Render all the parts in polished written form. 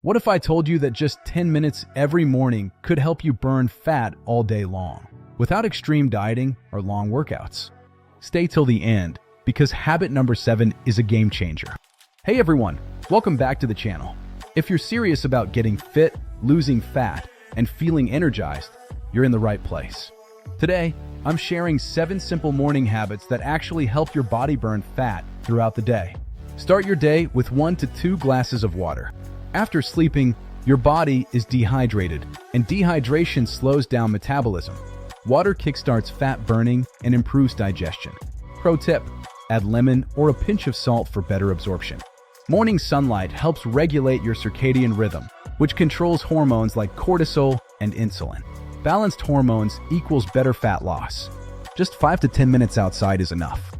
What if I told you that just 10 minutes every morning could help you burn fat all day long, without extreme dieting or long workouts? Stay till the end, because habit number 7 is a game changer. Hey everyone, welcome back to the channel. If you're serious about getting fit, losing fat, and feeling energized, you're in the right place. Today, I'm sharing 7 simple morning habits that actually help your body burn fat throughout the day. Start your day with 1 to 2 glasses of water. After sleeping, your body is dehydrated, and dehydration slows down metabolism. Water kickstarts fat burning and improves digestion. Pro tip: add lemon or a pinch of salt for better absorption. Morning sunlight helps regulate your circadian rhythm, which controls hormones like cortisol and insulin. Balanced hormones equals better fat loss. Just 5 to 10 minutes outside is enough.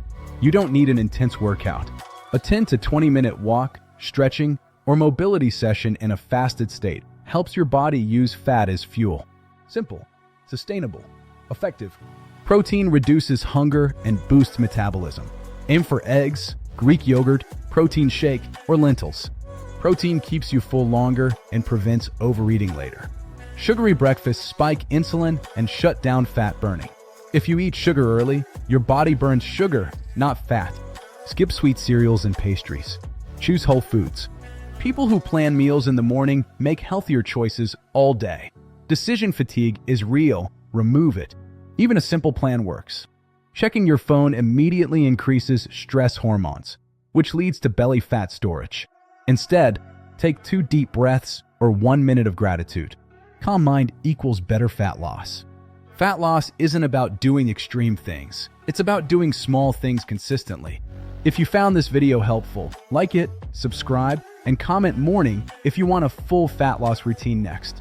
You don't need an intense workout. A 10 to 20-minute walk, stretching, or mobility session in a fasted state helps your body use fat as fuel. Simple, sustainable, effective. Protein reduces hunger and boosts metabolism. Aim for eggs, Greek yogurt, protein shake, or lentils. Protein keeps you full longer and prevents overeating later. Sugary breakfasts spike insulin and shut down fat burning. If you eat sugar early, your body burns sugar, not fat. Skip sweet cereals and pastries. Choose whole foods. People who plan meals in the morning make healthier choices all day. Decision fatigue is real. Remove it. Even a simple plan works. Checking your phone immediately increases stress hormones, which leads to belly fat storage. Instead, take 2 deep breaths or 1 minute of gratitude. Calm mind equals better fat loss. Fat loss isn't about doing extreme things. It's about doing small things consistently. If you found this video helpful, like it, subscribe, and comment morning if you want a full fat loss routine next.